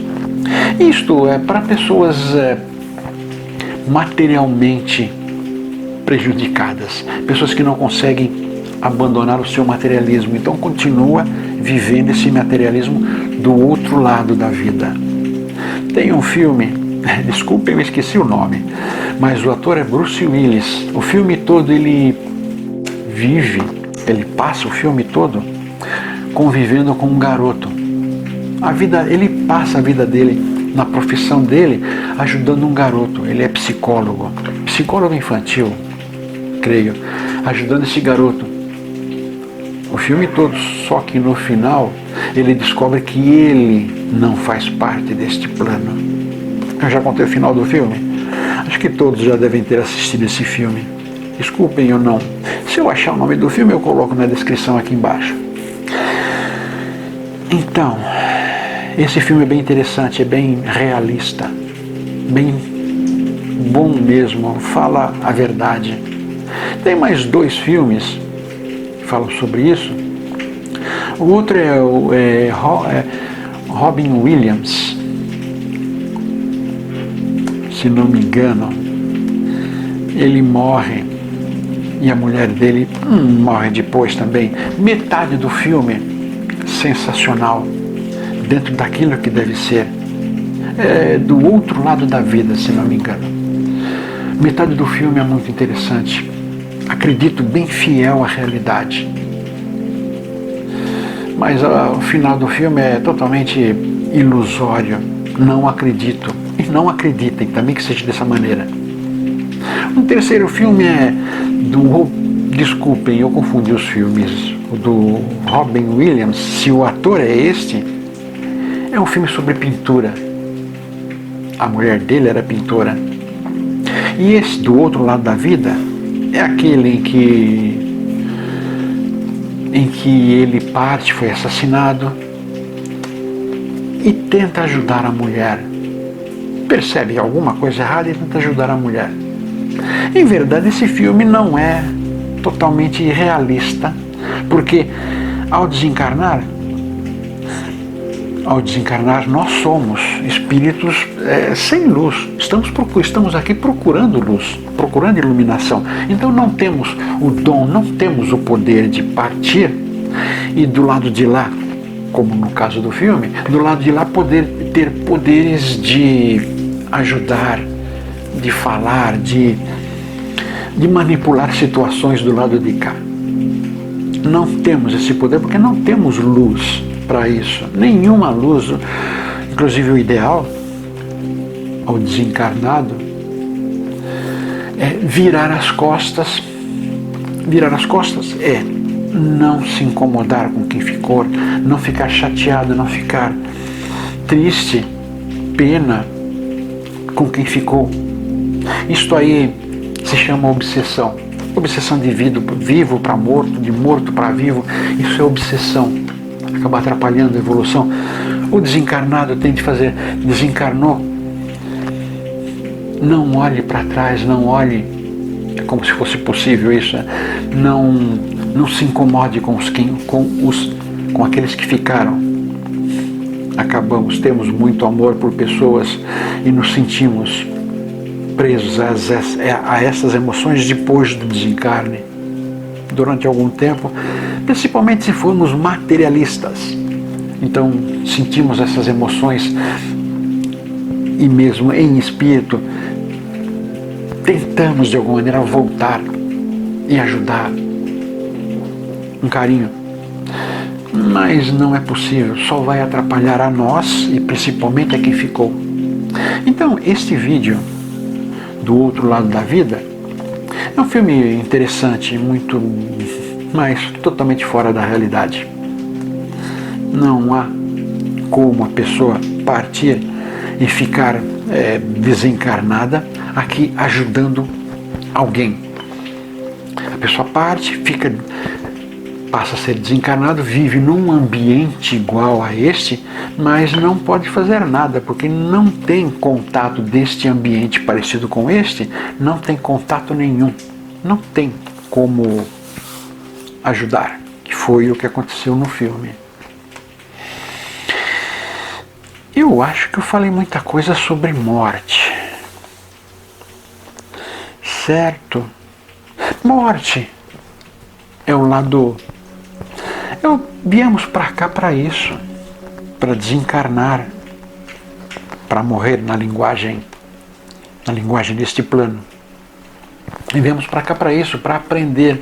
Isto é para pessoas materialmente prejudicadas, pessoas que não conseguem abandonar o seu materialismo, então continua vivendo esse materialismo do outro lado da vida. Tem um filme, desculpem, eu esqueci o nome, mas o ator é Bruce Willis. O filme todo ele passa o filme todo convivendo com um garoto. Ele passa a vida dele, na profissão dele, ajudando um garoto. Ele é psicólogo infantil, creio, ajudando esse garoto. O filme todo, só que no final ele descobre que ele não faz parte deste plano. Eu já contei o final do filme? Acho que todos já devem ter assistido esse filme. Desculpem eu não. Se eu achar o nome do filme eu coloco na descrição aqui embaixo. Então, esse filme é bem interessante, é bem realista, bem bom mesmo, fala a verdade. Tem mais 2 filmes falam sobre isso. O outro é Robin Williams, se não me engano. Ele morre e a mulher dele morre depois também. Metade do filme sensacional, dentro daquilo que deve ser, do outro lado da vida, se não me engano. Metade do filme é muito interessante, acredito bem fiel à realidade, mas o final do filme é totalmente ilusório. Não acredito, e não acreditem também que seja dessa maneira. Um terceiro filme é do desculpem, eu confundi os filmes. O do Robin Williams, se o ator é este, é um filme sobre pintura. A mulher dele era pintora. E esse do outro lado da vida é aquele em que ele parte, foi assassinado e tenta ajudar a mulher. Percebe alguma coisa errada e tenta ajudar a mulher. Em verdade, esse filme não é totalmente realista, porque ao desencarnar nós somos espíritos sem luz. Estamos aqui procurando luz, procurando iluminação. Então não temos o dom, não temos o poder de partir e do lado de lá, como no caso do filme, do lado de lá ter poderes de ajudar, de falar, de manipular situações do lado de cá. Não temos esse poder porque não temos luz para isso, nenhuma luz. Inclusive o ideal ao desencarnado é virar as costas é não se incomodar com quem ficou, não ficar chateado, não ficar triste, pena com quem ficou. Isto aí se chama obsessão. Obsessão de vivo para morto, de morto para vivo. Isso é obsessão. Acaba atrapalhando a evolução. O desencarnado tem de fazer, desencarnou, não olhe para trás, não olhe, é como se fosse possível isso, não se incomode com aqueles que ficaram. Temos muito amor por pessoas e nos sentimos presos a essas emoções depois do desencarne, durante algum tempo, principalmente se formos materialistas. Então sentimos essas emoções e mesmo em espírito tentamos de alguma maneira voltar e ajudar, um carinho, mas não é possível, só vai atrapalhar a nós e principalmente a quem ficou. Então este vídeo do outro lado da vida é um filme interessante, muito, mas totalmente fora da realidade. Não há como a pessoa partir e ficar desencarnada aqui ajudando alguém. A pessoa parte, passa a ser desencarnado, vive num ambiente igual a este, mas não pode fazer nada, porque não tem contato deste ambiente parecido com este, não tem contato nenhum, não tem como ajudar, que foi o que aconteceu no filme. Eu acho que eu falei muita coisa sobre morte. Certo? Morte é o lado... Viemos para cá para isso, para desencarnar, para morrer na linguagem deste plano. E viemos para cá para isso, para aprender.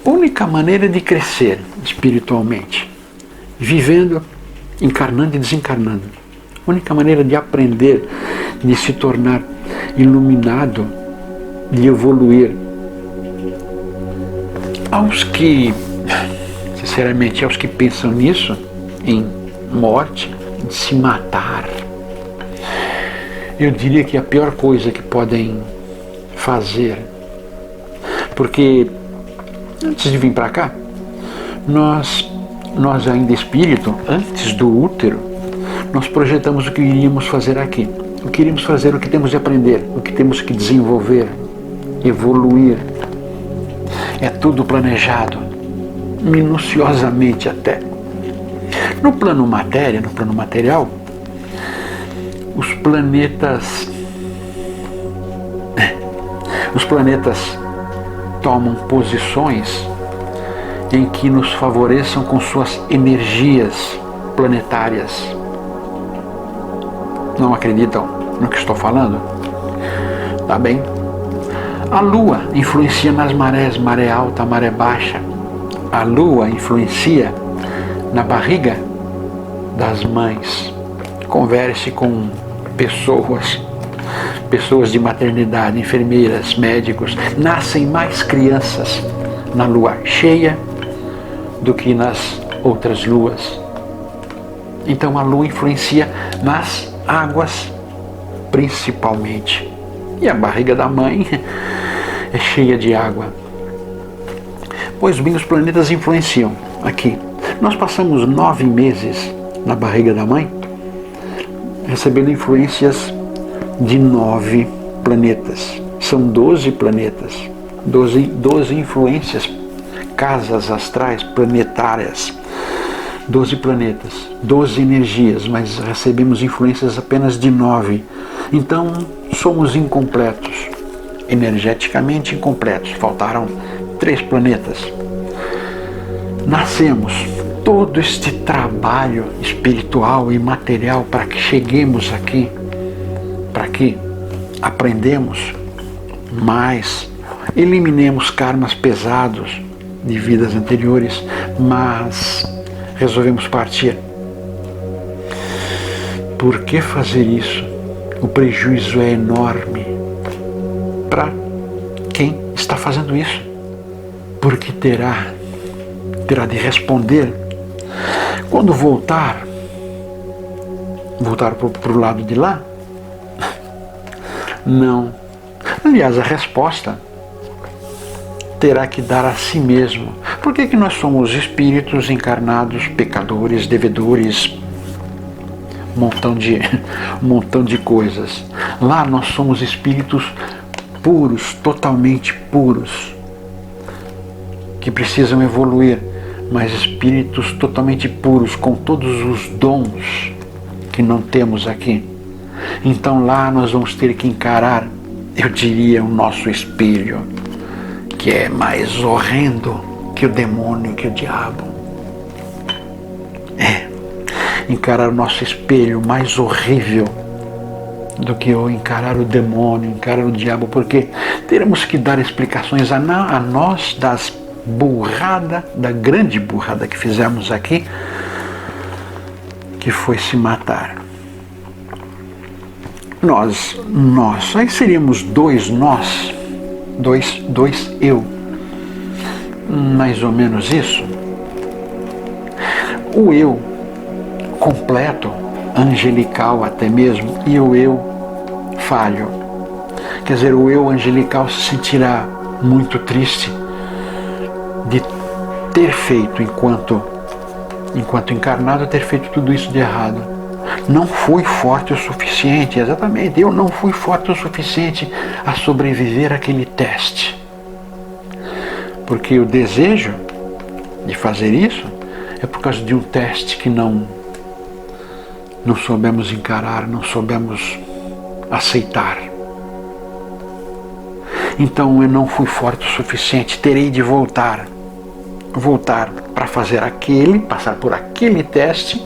A única maneira de crescer espiritualmente, vivendo, encarnando e desencarnando. A única maneira de aprender, de se tornar iluminado, de evoluir. Aos que, sinceramente, aos que pensam nisso, em morte, de se matar, eu diria que é a pior coisa que podem fazer. Porque antes de vir para cá, nós ainda espírito, antes do útero, nós projetamos o que iríamos fazer aqui. O que iríamos fazer, o que temos de aprender, o que temos que desenvolver, evoluir. É tudo planejado, minuciosamente até. No plano matéria, no plano material, os planetas tomam posições em que nos favoreçam com suas energias planetárias. Não acreditam no que estou falando? Tá bem? A Lua influencia nas marés, maré alta, maré baixa. A Lua influencia na barriga das mães. Converse com pessoas, pessoas de maternidade, enfermeiras, médicos, nascem mais crianças na lua cheia do que nas outras luas. Então a lua influencia nas águas principalmente. E a barriga da mãe é cheia de água. Pois bem, os planetas influenciam aqui. Nós passamos 9 meses na barriga da mãe recebendo influências de 9 planetas. São 12 planetas, 12 influências, casas astrais planetárias, 12 planetas, 12 energias, mas recebemos influências apenas de 9. Então somos incompletos, energeticamente incompletos, faltaram 3 planetas. Nascemos, todo este trabalho espiritual e material para que cheguemos aqui, para que aprendemos mais, eliminemos karmas pesados de vidas anteriores, mas resolvemos partir. Por que fazer isso? O prejuízo é enorme para quem está fazendo isso, porque terá de responder quando voltar para o lado de lá. Não. Aliás, a resposta terá que dar a si mesmo. Por que nós somos espíritos encarnados, pecadores, devedores, um montão de coisas? Lá nós somos espíritos puros, totalmente puros, que precisam evoluir, mas espíritos totalmente puros, com todos os dons que não temos aqui. Então lá nós vamos ter que encarar, eu diria, o nosso espelho, que é mais horrendo que o demônio, que o diabo. Encarar o nosso espelho mais horrível do que eu encarar o demônio, encarar o diabo, porque teremos que dar explicações a nós da grande burrada que fizemos aqui, que foi se matar. Nós, aí seríamos 2 nós, dois eu, mais ou menos isso. O eu completo, angelical até mesmo, e o eu falho. Quer dizer, o eu angelical se sentirá muito triste de ter feito, enquanto encarnado, ter feito tudo isso de errado. Não fui forte o suficiente, exatamente, eu não fui forte o suficiente a sobreviver àquele teste. Porque o desejo de fazer isso é por causa de um teste que não soubemos encarar, não soubemos aceitar. Então eu não fui forte o suficiente, terei de voltar para passar por aquele teste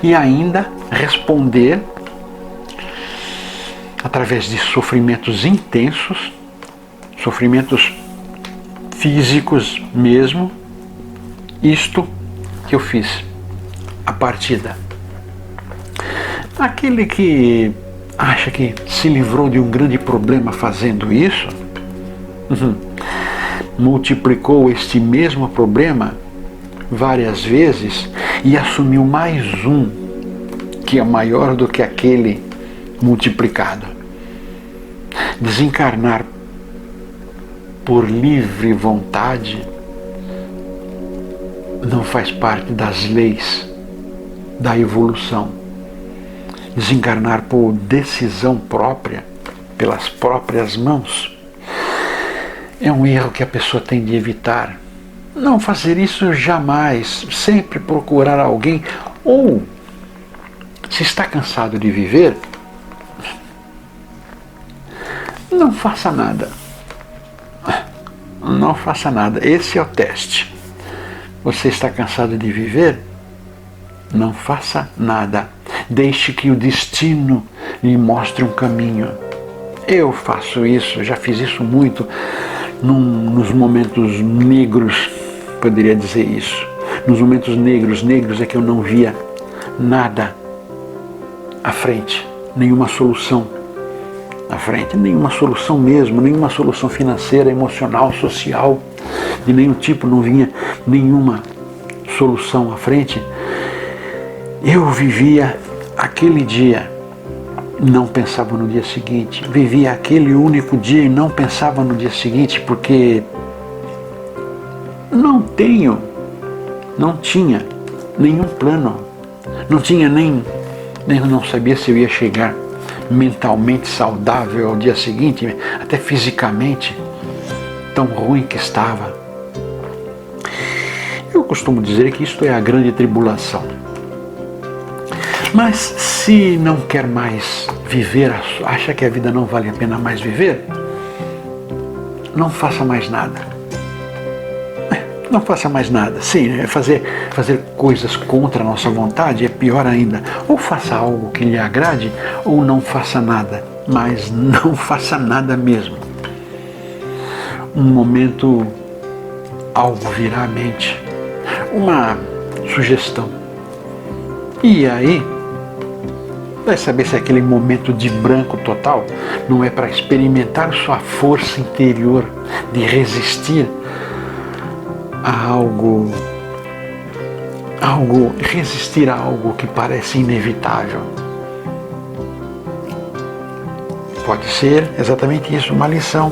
e ainda responder através de sofrimentos intensos, sofrimentos físicos mesmo, isto que eu fiz, a partida. Aquele que acha que se livrou de um grande problema fazendo isso, multiplicou este mesmo problema várias vezes e assumiu mais um que é maior do que aquele multiplicado. Desencarnar por livre vontade não faz parte das leis da evolução. Desencarnar por decisão própria, pelas próprias mãos, é um erro que a pessoa tem de evitar. Não fazer isso jamais, sempre procurar alguém, ou se está cansado de viver, não faça nada. Não faça nada, esse é o teste. Você está cansado de viver? Não faça nada. Deixe que o destino lhe mostre um caminho. Eu faço isso, já fiz isso muito nos momentos negros, poderia dizer isso. Nos momentos negros é que eu não via nada à frente, nenhuma solução. à frente, nenhuma solução mesmo, nenhuma solução financeira, emocional, social, de nenhum tipo, não vinha nenhuma solução à frente. Eu vivia aquele dia, não pensava no dia seguinte, vivia aquele único dia e não pensava no dia seguinte, porque não tinha nenhum plano, não sabia se eu ia chegar mentalmente saudável ao dia seguinte, até fisicamente, tão ruim que estava. Eu costumo dizer que isto é a grande tribulação. Mas se não quer mais viver, acha que a vida não vale a pena mais viver, não faça mais nada. Não faça mais nada. Sim, fazer coisas contra a nossa vontade é pior ainda. Ou faça algo que lhe agrade, ou não faça nada. Mas não faça nada mesmo. Um momento, algo virá à mente. Uma sugestão. E aí, vai saber se aquele momento de branco total não é para experimentar sua força interior de resistir a algo, resistir a algo que parece inevitável. Pode ser exatamente isso, uma lição,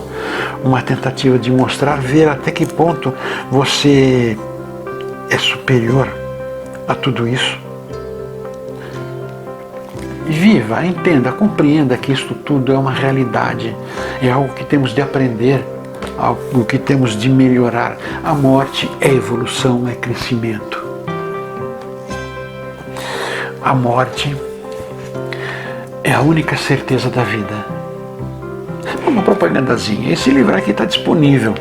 uma tentativa de mostrar, ver até que ponto você é superior a tudo isso. Viva, entenda, compreenda que isto tudo é uma realidade, é algo que temos de aprender, algo que temos de melhorar. A morte é evolução, é crescimento. A morte é a única certeza da vida. Uma propagandazinha. Esse livro aqui está disponível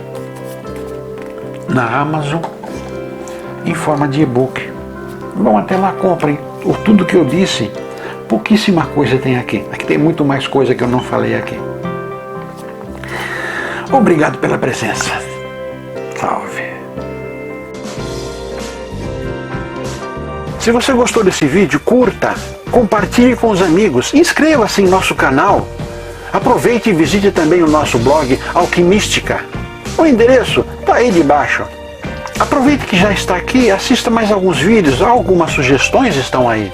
na Amazon em forma de e-book. Bom, até lá comprem. Tudo que eu disse, pouquíssima coisa tem aqui. Aqui tem muito mais coisa que eu não falei aqui. Obrigado pela presença. Salve. Se você gostou desse vídeo, curta, compartilhe com os amigos, inscreva-se em nosso canal. Aproveite e visite também o nosso blog Alquimística. O endereço está aí debaixo. Aproveite que já está aqui, assista mais alguns vídeos, algumas sugestões estão aí.